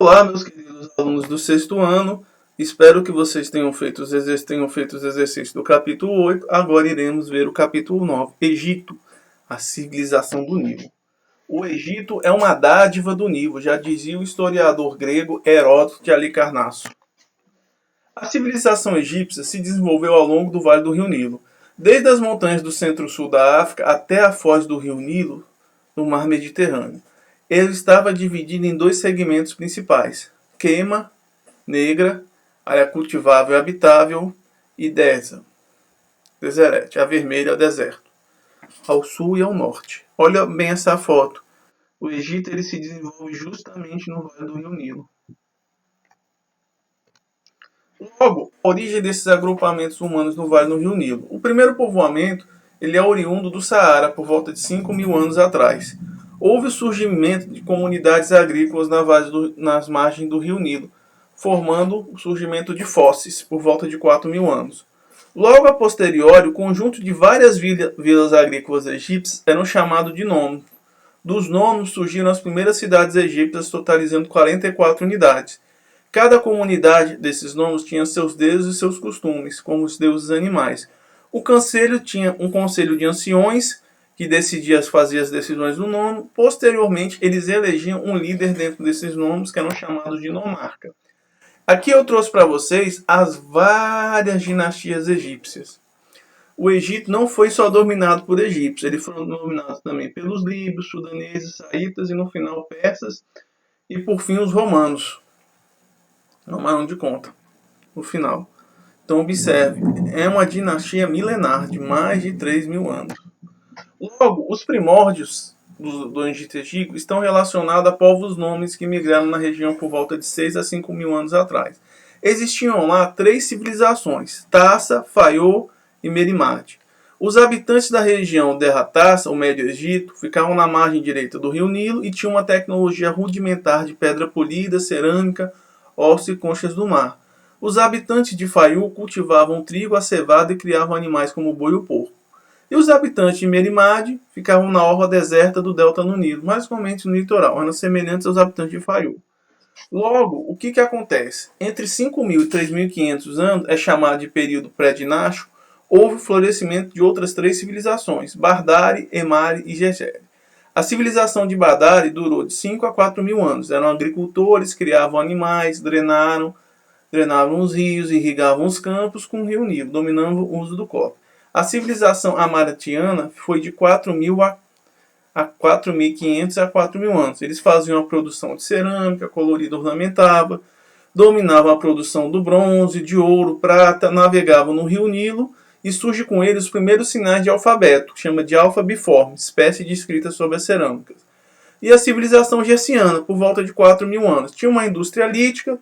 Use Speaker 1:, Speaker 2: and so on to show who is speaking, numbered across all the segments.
Speaker 1: Olá, meus queridos alunos do sexto ano. Espero que vocês tenham feito os exercícios do capítulo 8. Agora iremos ver o capítulo 9, Egito, a civilização do Nilo. O Egito é uma dádiva do Nilo, já dizia o historiador grego Heródoto de Alicarnasso. A civilização egípcia se desenvolveu ao longo do Vale do Rio Nilo, desde as montanhas do centro-sul da África até a foz do Rio Nilo, no Mar Mediterrâneo. Ele estava dividido em dois segmentos principais: queima, negra, área cultivável e habitável, e deserete, a vermelha é o deserto, ao sul e ao norte. Olha bem essa foto. O Egito ele se desenvolve justamente no Vale do Rio Nilo. Logo, a origem desses agrupamentos humanos no Vale do Rio Nilo. O primeiro povoamento ele é oriundo do Saara, por volta de 5.000 anos atrás. Houve o surgimento de comunidades agrícolas nas margens do Rio Nilo, formando o surgimento de fósseis, por volta de 4.000 anos. Logo a posteriori, o conjunto de várias vilas agrícolas egípcias eram chamados de nomes. Dos nomes surgiram as primeiras cidades egípcias, totalizando 44 unidades. Cada comunidade desses nomes tinha seus deuses e seus costumes, como os deuses animais. O conselho tinha um conselho de anciões, que fazia as decisões do nome. Posteriormente, eles elegiam um líder dentro desses nomes, que eram chamados de nomarca. Aqui eu trouxe para vocês as várias dinastias egípcias. O Egito não foi só dominado por egípcios, eles foram dominados também pelos líbios, sudaneses, saítas e no final persas e por fim os romanos. Não mais de conta, no final. Então observe, é uma dinastia milenar de mais de 3.000 anos. Logo, os primórdios do Egito Antigo estão relacionados a povos nomes que migraram na região por volta de 6 a 5.000 anos atrás. Existiam lá 3 civilizações: Tassa, Faiô e Merimate. Os habitantes da região Terra Tassa, o Médio Egito, ficavam na margem direita do rio Nilo e tinham uma tecnologia rudimentar de pedra polida, cerâmica, ossos e conchas do mar. Os habitantes de Faiô cultivavam trigo, a cevada e criavam animais como o boi e o porco. E os habitantes de Merimade ficavam na orla deserta do delta do Nilo, mais comumente no litoral, eram semelhantes aos habitantes de Faiô. Logo, o que acontece? Entre 5.000 e 3.500 anos, é chamado de período pré-dinástico, houve o florescimento de outras 3 civilizações: Bardari, Emari e Gegere. A civilização de Bardari durou de 5 a 4.000 anos. Eram agricultores, criavam animais, drenavam os rios, irrigavam os campos com o rio Nilo, dominando o uso do cobre. A civilização amaratiana foi de 4.000 a 4.500 a 4.000 anos. Eles faziam a produção de cerâmica, colorida ornamentava, dominavam a produção do bronze, de ouro, prata, navegavam no rio Nilo e surge com eles os primeiros sinais de alfabeto, que chama de alfabiforme, espécie de escrita sobre as cerâmicas. E a civilização gerciana, por volta de 4.000 anos. Tinha uma indústria lítica,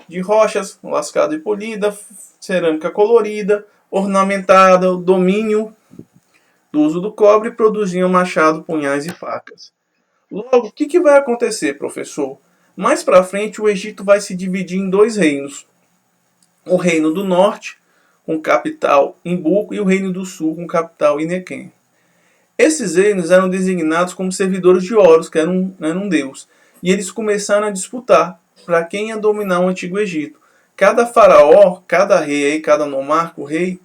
Speaker 1: de rochas, lascada e polida, cerâmica colorida, ornamentada, domínio do uso do cobre, produziam machado, punhais e facas. Logo, o que vai acontecer, professor? Mais para frente, o Egito vai se dividir em 2 reinos. O reino do norte, com capital em Buco, e o reino do sul, com capital em Nequém. Esses reinos eram designados como servidores de Horus, que era um deus. E eles começaram a disputar para quem ia dominar o Antigo Egito. Cada faraó, cada rei, cada nomarca, o rei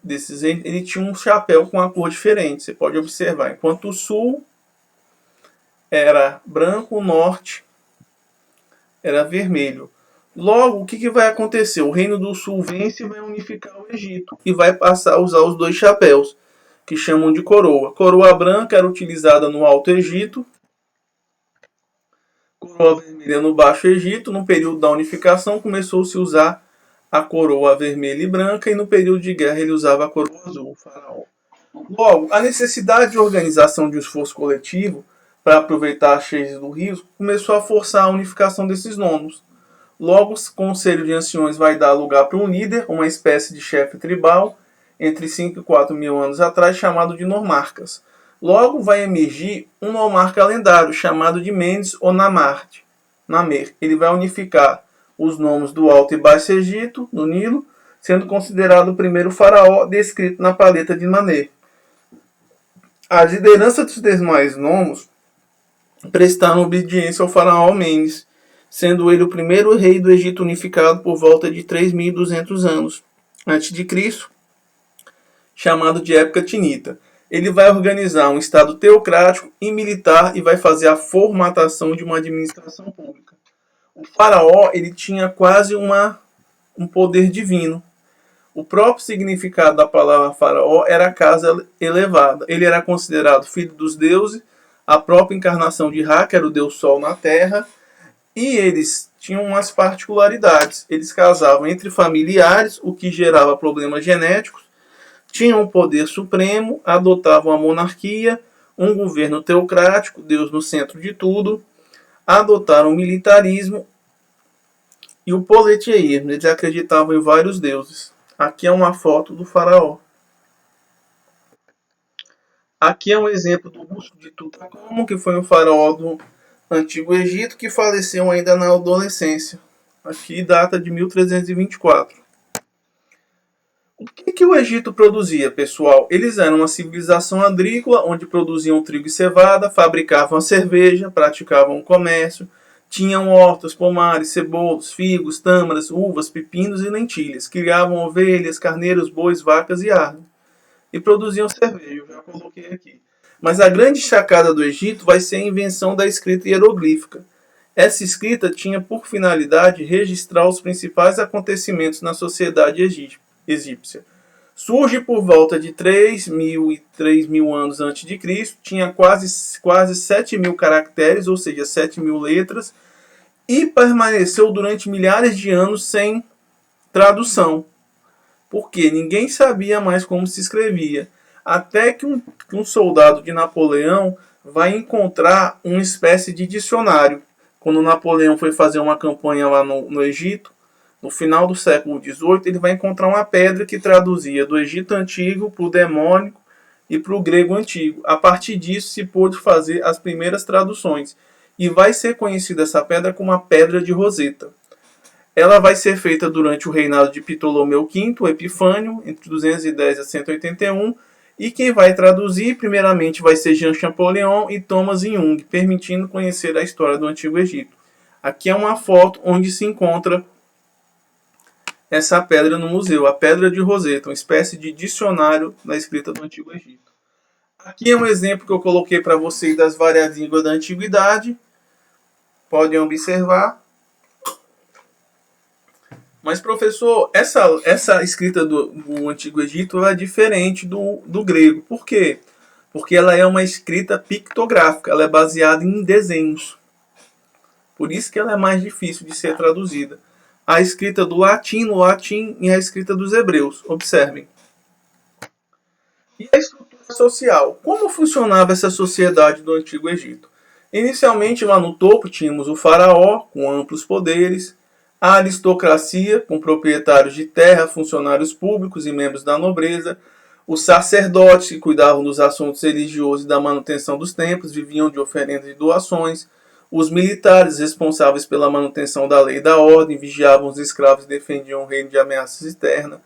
Speaker 1: desses reinos, ele tinha um chapéu com uma cor diferente. Você pode observar. Enquanto o sul era branco, o norte era vermelho. Logo, o que vai acontecer? O reino do sul vence e vai unificar o Egito. E vai passar a usar os 2 chapéus, que chamam de coroa. Coroa branca era utilizada no Alto Egito, coroa vermelha no Baixo Egito. No período da unificação começou-se a usar a coroa vermelha e branca, e no período de guerra ele usava a coroa azul, o faraó. Logo, a necessidade de organização de um esforço coletivo para aproveitar as cheias do rio começou a forçar a unificação desses nomes. Logo, o conselho de anciões vai dar lugar para um líder, uma espécie de chefe tribal, entre 5 e 4.000 anos atrás, chamado de nomarcas. Logo vai emergir um nomarca lendário, chamado de Mendes ou Namer. Ele vai unificar os nomes do Alto e Baixo Egito, no Nilo, sendo considerado o primeiro faraó descrito na paleta de Manet. A liderança dos demais nomes prestaram obediência ao faraó Mendes, sendo ele o primeiro rei do Egito unificado por volta de 3.200 anos antes de Cristo, chamado de época tinita. Ele vai organizar um estado teocrático e militar e vai fazer a formatação de uma administração pública. O faraó ele tinha quase um poder divino. O próprio significado da palavra faraó era casa elevada. Ele era considerado filho dos deuses, a própria encarnação de Ra, que era o deus Sol na Terra, e eles tinham umas particularidades. Eles casavam entre familiares, o que gerava problemas genéticos, tinham o poder supremo, adotavam a monarquia, um governo teocrático, Deus no centro de tudo, adotaram o militarismo e o politeísmo. Eles acreditavam em vários deuses. Aqui é uma foto do faraó. Aqui é um exemplo do busto de Tutankhamon, que foi um faraó do Antigo Egito que faleceu ainda na adolescência. Aqui data de 1324. O que o Egito produzia, pessoal? Eles eram uma civilização agrícola, onde produziam trigo e cevada, fabricavam a cerveja, praticavam o comércio, tinham hortas, pomares, cebolos, figos, tâmaras, uvas, pepinos e lentilhas. Criavam ovelhas, carneiros, bois, vacas e armas. E produziam cerveja, eu já coloquei aqui. Mas a grande sacada do Egito vai ser a invenção da escrita hieroglífica. Essa escrita tinha por finalidade registrar os principais acontecimentos na sociedade egípcia. Surge por volta de 3.000 anos antes de Cristo, tinha quase 7.000 caracteres, ou seja, 7.000 letras, e permaneceu durante milhares de anos sem tradução, porque ninguém sabia mais como se escrevia, até que um soldado de Napoleão vai encontrar uma espécie de dicionário. Quando Napoleão foi fazer uma campanha lá no Egito, no final do século XVIII, ele vai encontrar uma pedra que traduzia do Egito Antigo para o Demônico e para o Grego Antigo. A partir disso se pôde fazer as primeiras traduções. E vai ser conhecida essa pedra como a Pedra de Roseta. Ela vai ser feita durante o reinado de Ptolomeu V, o Epifânio, entre 210 a 181, e quem vai traduzir, primeiramente, vai ser Jean Champollion e Thomas Young, permitindo conhecer a história do Antigo Egito. Aqui é uma foto onde se encontra essa pedra no museu, a Pedra de Roseta, uma espécie de dicionário da escrita do Antigo Egito. Aqui é um exemplo que eu coloquei para vocês das várias línguas da Antiguidade. Podem observar. Mas, professor, essa escrita do Antigo Egito é diferente do grego. Por quê? Porque ela é uma escrita pictográfica, ela é baseada em desenhos. Por isso que ela é mais difícil de ser traduzida. A escrita do latim, no latim, e a escrita dos hebreus. Observem. E a estrutura social? Como funcionava essa sociedade do Antigo Egito? Inicialmente, lá no topo, tínhamos o faraó, com amplos poderes, a aristocracia, com proprietários de terra, funcionários públicos e membros da nobreza, os sacerdotes, que cuidavam dos assuntos religiosos e da manutenção dos templos, viviam de oferendas e doações, os militares, responsáveis pela manutenção da lei e da ordem, vigiavam os escravos e defendiam o reino de ameaças externas,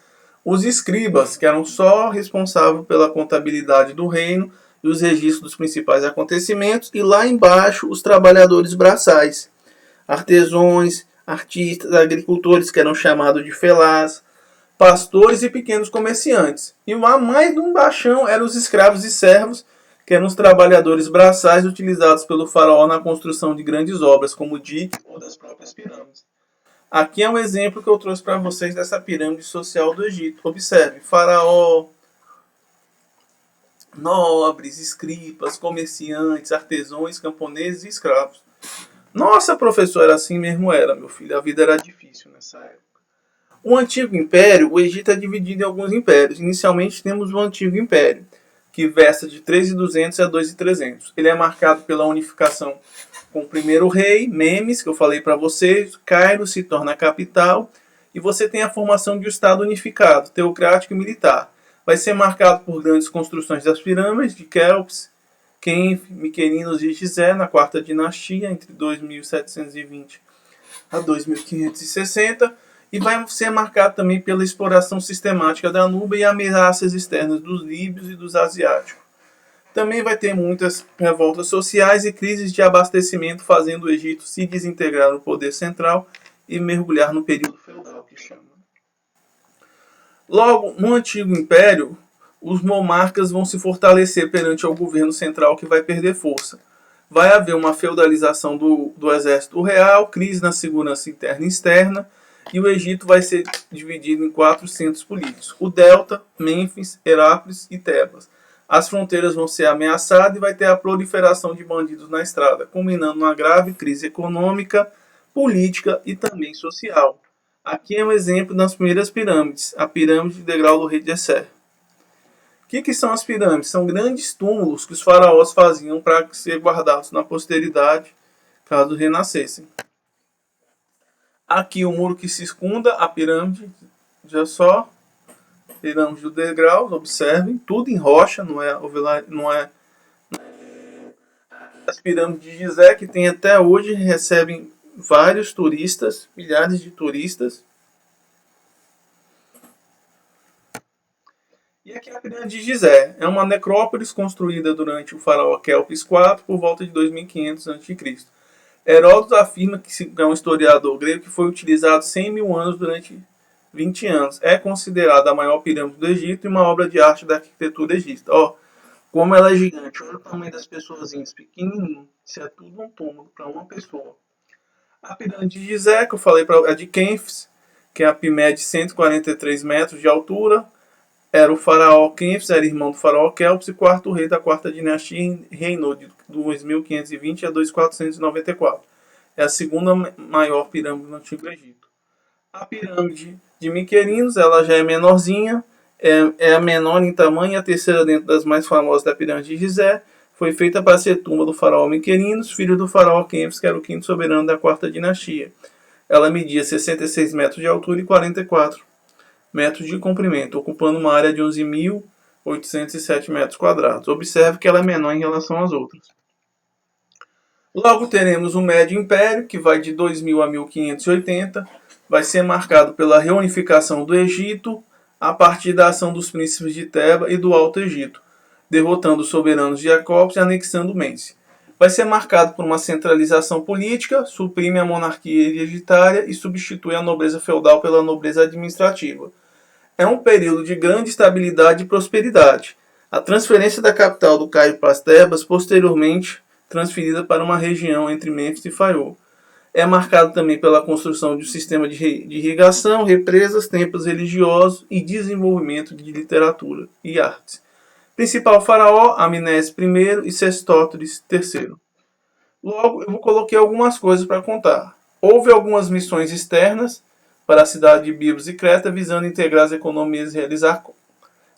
Speaker 1: os escribas, que eram só responsáveis pela contabilidade do reino e os registros dos principais acontecimentos, e lá embaixo os trabalhadores braçais, artesãos, artistas, agricultores, que eram chamados de felás, pastores e pequenos comerciantes. E lá mais no baixão eram os escravos e servos, que eram os trabalhadores braçais utilizados pelo faraó na construção de grandes obras, como o dique ou das próprias pirâmides. Aqui é um exemplo que eu trouxe para vocês dessa pirâmide social do Egito. Observe, faraó, nobres, escribas, comerciantes, artesãos, camponeses e escravos. Nossa, professor, era assim mesmo era, meu filho. A vida era difícil nessa época. O Antigo Império, o Egito é dividido em alguns impérios. Inicialmente temos o Antigo Império, que versa de 3.200 a 2.300. Ele é marcado pela unificação com o primeiro rei, Memes, que eu falei para vocês. Cairo se torna a capital. E você tem a formação de um Estado unificado, teocrático e militar. Vai ser marcado por grandes construções das pirâmides de Kéops, Khenf, Miquelinos e Gizé, na quarta dinastia, entre 2720 a 2560, e vai ser marcado também pela exploração sistemática da Nubia e ameaças externas dos líbios e dos asiáticos. Também vai ter muitas revoltas sociais e crises de abastecimento, fazendo o Egito se desintegrar no poder central e mergulhar no período feudal, que chama. Logo, no antigo império, os monarcas vão se fortalecer perante ao governo central, que vai perder força. Vai haver uma feudalização do exército real, crise na segurança interna e externa, e o Egito vai ser dividido em 4 centros políticos: o Delta, Mênfis, Herápolis e Tebas. As fronteiras vão ser ameaçadas e vai ter a proliferação de bandidos na estrada, culminando numa grave crise econômica, política e também social. Aqui é um exemplo das primeiras pirâmides, a pirâmide de degrau do rei de Djeser. O que são as pirâmides? São grandes túmulos que os faraós faziam para ser guardados na posteridade, caso renascessem. Aqui o muro que se escunda, a pirâmide, já só, pirâmide do degrau, observem, tudo em rocha, não é as pirâmides de Gizé, que tem até hoje, recebem vários turistas, milhares de turistas. E aqui é a pirâmide de Gizé, é uma necrópolis construída durante o faraó Kelpis IV por volta de 2500 a.C. Heródoto afirma que é um historiador grego que foi utilizado 100 mil anos durante 20 anos. É considerada a maior pirâmide do Egito e uma obra de arte da arquitetura egípcia. Ó, como ela é gigante, olha o tamanho das pessoas pequenininho. Isso é tudo um túmulo para uma pessoa. A pirâmide de Gizé, que eu falei, é de Khenfis, que é a Pimé de 143 metros de altura. Era o faraó Khenfis, era irmão do faraó Kelps e quarto rei da quarta dinastia, reinou de 2520 a 2494. É a segunda maior pirâmide do Antigo Egito. A pirâmide de Miquerinos, ela já é menorzinha, é a menor em tamanho, a terceira dentro das mais famosas da pirâmide de Gizé. Foi feita para ser tumba do faraó Miquerinos, filho do faraó Khenfis, que era o quinto soberano da quarta dinastia. Ela media 66 metros de altura e 44 metros de comprimento, ocupando uma área de 11.807 metros quadrados. Observe que ela é menor em relação às outras. Logo teremos o Médio Império, que vai de 2000 a 1580, vai ser marcado pela reunificação do Egito a partir da ação dos príncipes de Teba e do Alto Egito, derrotando os soberanos de Jacopos e anexando Mênfis. Vai ser marcado por uma centralização política, suprime a monarquia hereditária e substitui a nobreza feudal pela nobreza administrativa. É um período de grande estabilidade e prosperidade. A transferência da capital do Cairo para as Tebas, posteriormente transferida para uma região entre Mênfis e Faiô. É marcado também pela construção de um sistema de irrigação, represas, templos religiosos e desenvolvimento de literatura e artes. Principal faraó, Amnésio I e Sestóteres III. Logo, eu coloquei algumas coisas para contar. Houve algumas missões externas para a cidade de Biblos e Creta, visando integrar as economias e realizar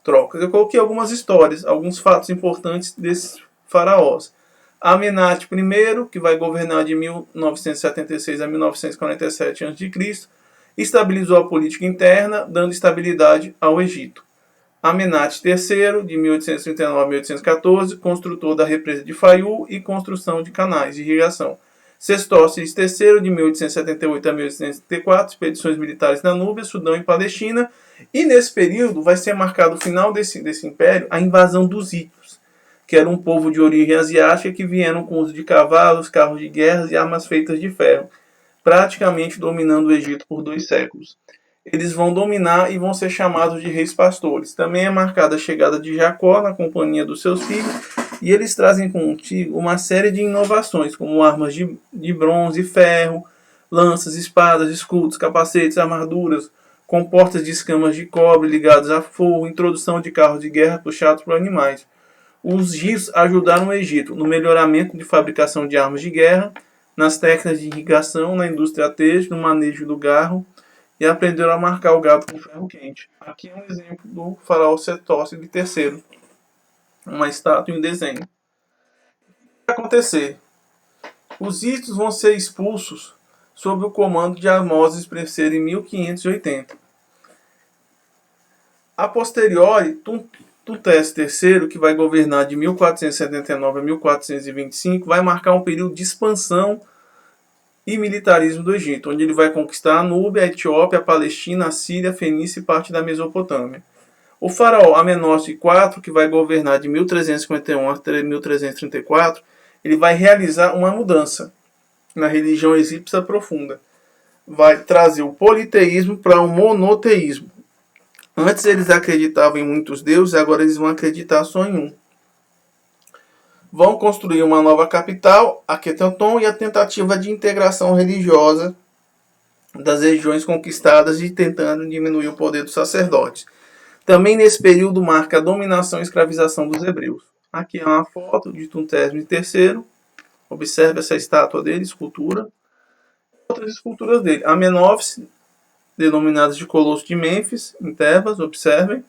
Speaker 1: trocas. Eu coloquei algumas histórias, alguns fatos importantes desses faraós. Amenate I, que vai governar de 1976 a 1947 a.C., estabilizou a política interna, dando estabilidade ao Egito. Amenate III, de 1839 a 1814, construtor da represa de Faiú e construção de canais de irrigação. Sestósteres III, de 1878 a 1874, expedições militares na Núbia, Sudão e Palestina. E nesse período vai ser marcado o final desse império, a invasão dos ítios, que era um povo de origem asiática que vieram com uso de cavalos, carros de guerra e armas feitas de ferro, praticamente dominando o Egito por 2 séculos. Eles vão dominar e vão ser chamados de reis pastores. Também é marcada a chegada de Jacó na companhia dos seus filhos, e eles trazem contigo uma série de inovações, como armas de bronze e ferro, lanças, espadas, escudos, capacetes, armaduras, com portas de escamas de cobre ligadas a fogo, introdução de carros de guerra puxados por animais. Os egípcios ajudaram o Egito no melhoramento de fabricação de armas de guerra, nas técnicas de irrigação, na indústria têxtil, no manejo do garro, e aprenderam a marcar o gado com ferro quente. Aqui é um exemplo do faraó Sestósteres III, uma estátua em desenho. O que vai acontecer? Os ítios vão ser expulsos sob o comando de Amoses III em 1580. A posteriori, Tutés III, que vai governar de 1479 a 1425, vai marcar um período de expansão e militarismo do Egito, onde ele vai conquistar a Núbia, a Etiópia, a Palestina, a Síria, a Fenícia e parte da Mesopotâmia. O faraó Amenófis IV, que vai governar de 1351 até 1334, ele vai realizar uma mudança na religião egípcia profunda. Vai trazer o politeísmo para o monoteísmo. Antes eles acreditavam em muitos deuses, agora eles vão acreditar só em um. Vão construir uma nova capital, Aquetenton, e a tentativa de integração religiosa das regiões conquistadas e tentando diminuir o poder dos sacerdotes. Também nesse período marca a dominação e escravização dos hebreus. Aqui é uma foto de Tutmés III. Observe essa estátua dele, escultura. Outras esculturas dele. Amenófis, denominadas de Colosso de Mênfis, em Tebas, observem.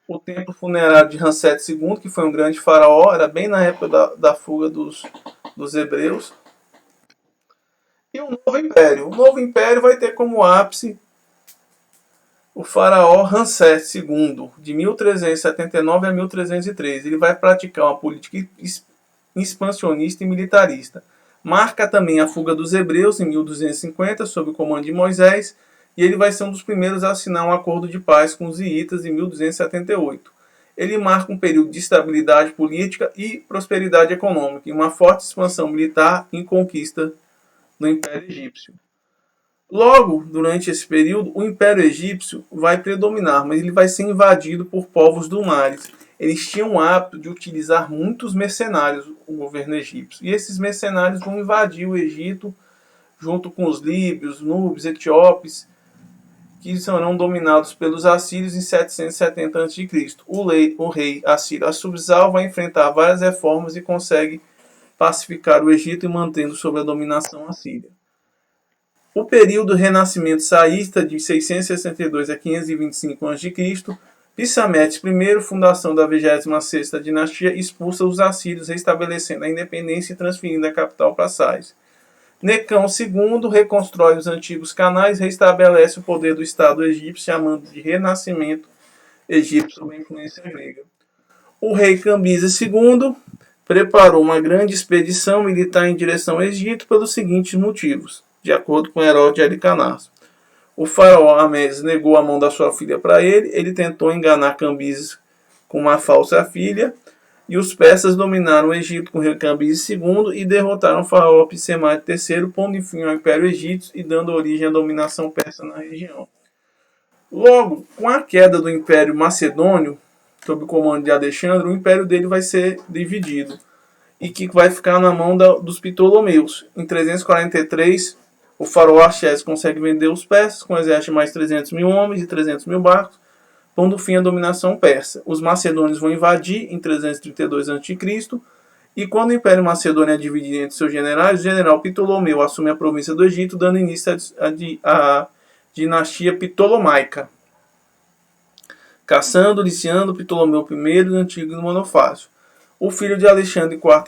Speaker 1: O templo funerário de Ramsés II, que foi um grande faraó, era bem na época da fuga dos hebreus. E o novo império. O novo império vai ter como ápice o faraó Ramsés II, de 1379 a 1303. Ele vai praticar uma política expansionista e militarista. Marca também a fuga dos hebreus em 1250, sob o comando de Moisés, e ele vai ser um dos primeiros a assinar um acordo de paz com os iitas em 1278. Ele marca um período de estabilidade política e prosperidade econômica, e uma forte expansão militar em conquista do Império Egípcio. Logo, durante esse período, o Império Egípcio vai predominar, mas ele vai ser invadido por povos do mar. Eles tinham o hábito de utilizar muitos mercenários, o governo egípcio. E esses mercenários vão invadir o Egito, junto com os líbios, núbios, etíopes, que serão dominados pelos assírios em 770 a.C. O rei assírio Assurzal vai enfrentar várias reformas e consegue pacificar o Egito e mantendo sob a dominação assíria. O período renascimento saísta, de 662 a 525 a.C., Psamétes I, fundação da 26ª dinastia, expulsa os assírios, restabelecendo a independência e transferindo a capital para Sais. Necão II reconstrói os antigos canais e restabelece o poder do Estado egípcio, chamando de renascimento egípcio sob a influência grega. O rei Cambises II preparou uma grande expedição militar em direção ao Egito pelos seguintes motivos, de acordo com Heródoto de Alicarnasso. O faraó Améses negou a mão da sua filha para ele, ele tentou enganar Cambises com uma falsa filha, e os persas dominaram o Egito com o rei Cambises II e derrotaram o faraó Psemate III, pondo fim ao Império Egípcio e dando origem à dominação persa na região. Logo, com a queda do Império Macedônio, sob o comando de Alexandre, o império dele vai ser dividido e que vai ficar na mão dos Ptolomeus. Em 343, o faraó Arxés consegue vender os persas com um exército de mais 300 mil homens e 300 mil barcos, pondo fim à dominação persa. Os macedônios vão invadir em 332 a.C. e quando o Império Macedônio é dividido entre seus generais, o general Ptolomeu assume a província do Egito, dando início à dinastia Ptolomaica. Cassandro, Liciano, Ptolomeu I e Antígono Monofácio. O filho de Alexandre IV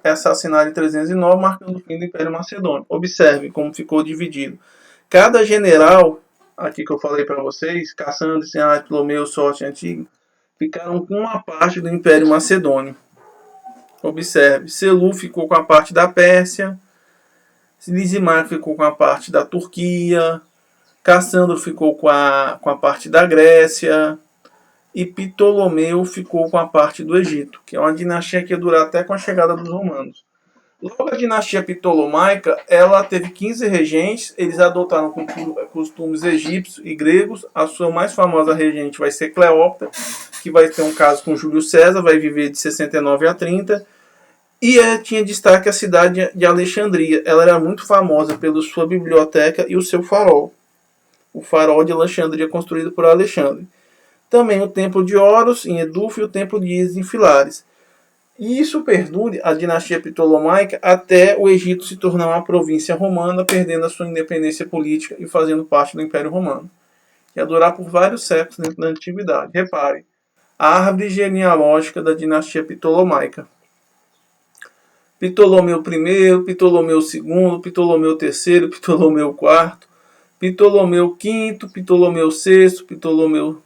Speaker 1: é assassinado em 309, marcando o fim do Império Macedônio. Observe como ficou dividido. Cada general, aqui que eu falei para vocês, Cassandro, Liciano, Ptolomeu, Sorte e Antígono, ficaram com uma parte do Império Macedônio. Observe, Selu ficou com a parte da Pérsia, Lisimarco ficou com a parte da Turquia, Cassandro ficou com a parte da Grécia e Ptolomeu ficou com a parte do Egito, que é uma dinastia que ia durar até com a chegada dos romanos. Logo, a dinastia Ptolomaica, ela teve 15 regentes, eles adotaram costumes egípcios e gregos. A sua mais famosa regente vai ser Cleópatra, que vai ter um caso com Júlio César, vai viver de 69 a 30. E tinha destaque a cidade de Alexandria. Ela era muito famosa pela sua biblioteca e o seu farol. O farol de Alexandria, construído por Alexandre. Também o templo de Horus, em Edufo, e o templo de Ísis, em Filares. E isso perdura a dinastia Ptolomaica até o Egito se tornar uma província romana, perdendo a sua independência política e fazendo parte do Império Romano. Que ia durar por vários séculos dentro da Antiguidade. Repare, a árvore genealógica da dinastia Ptolomaica. Ptolomeu I, Ptolomeu II, Ptolomeu III, Ptolomeu IV, Ptolomeu V, Ptolomeu VI, Ptolomeu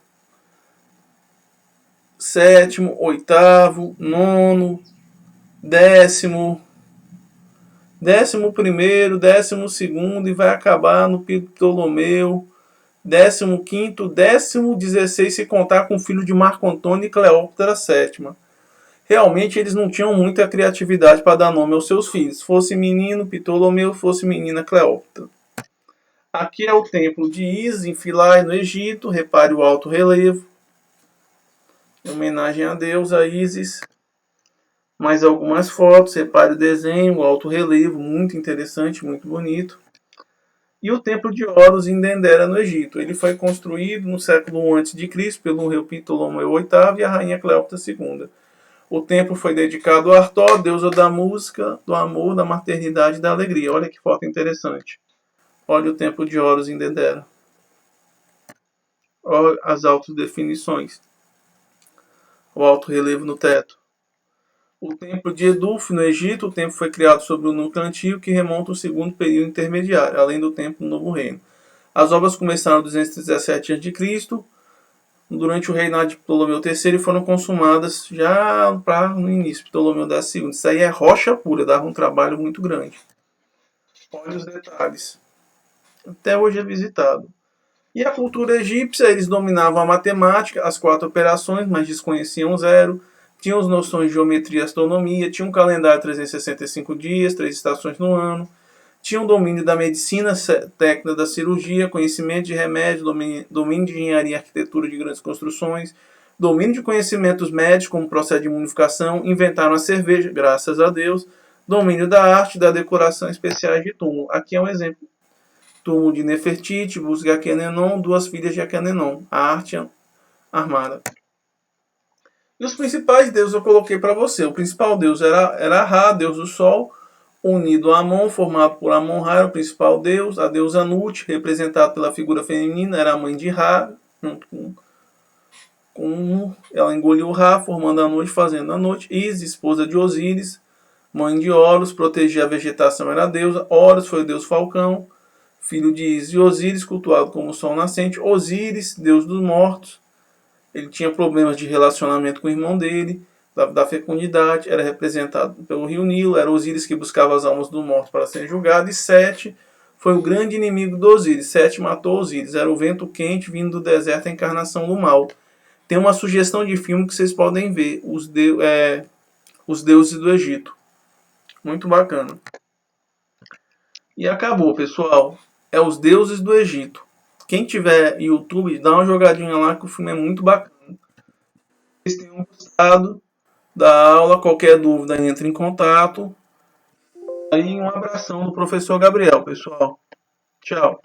Speaker 1: VII, oitavo, nono, décimo, 11º, 12º e vai acabar no Ptolomeu 15º, 16º, se contar com o filho de Marco Antônio e Cleópatra VII. Realmente eles não tinham muita criatividade para dar nome aos seus filhos. Fosse menino Ptolomeu, fosse menina Cleópatra. Aqui é o templo de Ísis, em Philae, no Egito. Repare o alto relevo. Em homenagem a Deus, a Ísis. Mais algumas fotos. Repare o desenho, o alto relevo. Muito interessante, muito bonito. E o templo de Horus em Dendera, no Egito. Ele foi construído no século I a.C. pelo rei Ptolomeu VIII e a rainha Cleópatra II. O templo foi dedicado a Artó, deusa da música, do amor, da maternidade e da alegria. Olha que foto interessante. Olha o templo de Horus em Dendera. Olha as altas definições. O alto relevo no teto. O templo de Eduf, no Egito, o templo foi criado sobre o núcleo antigo que remonta ao segundo período intermediário, além do templo do Novo Reino. As obras começaram em 217 a.C., durante o reinado de Ptolomeu III, e foram consumadas já no início, Ptolomeu II. Isso aí é rocha pura, dava um trabalho muito grande. Olha os detalhes. Até hoje é visitado. E a cultura egípcia, eles dominavam a matemática, as 4 operações, mas desconheciam zero. Tinham as noções de geometria e astronomia, tinham um calendário de 365 dias, 3 estações no ano. Tinham domínio da medicina, técnica da cirurgia, conhecimento de remédio, domínio de engenharia e arquitetura de grandes construções, domínio de conhecimentos médicos, como processo de imunificação, inventaram a cerveja, graças a Deus, domínio da arte e da decoração especiais de túmulo. Aqui é um exemplo. Túmulo de Nefertiti, busto de Aquenenon, 2 filhas de Aquenenon, a arte armada. E os principais deuses eu coloquei para você. O principal deus era Ra, deus do sol, unido a Amon, formado por Amon-Ra, era o principal deus. A deusa Nut, representada pela figura feminina, era a mãe de Ra, junto com ela engoliu Ra, formando a noite, fazendo a noite. Isis, esposa de Osíris, mãe de Horus, protegia a vegetação, era a deusa. Horus foi o deus falcão, filho de Isis e Osíris, cultuado como sol nascente. Osíris, deus dos mortos. Ele tinha problemas de relacionamento com o irmão dele, da fecundidade, era representado pelo rio Nilo, era Osíris que buscava as almas dos mortos para serem julgados, e Sete foi o grande inimigo de Osíris. Sete matou Osíris, era o vento quente vindo do deserto, a encarnação do mal. Tem uma sugestão de filme que vocês podem ver, Os Deuses do Egito. Muito bacana. E acabou, pessoal. É Os Deuses do Egito. Quem tiver YouTube, dá uma jogadinha lá que o filme é muito bacana. Vocês tenham gostado da aula. Qualquer dúvida, entre em contato. Aí um abração do professor Gabriel, pessoal. Tchau.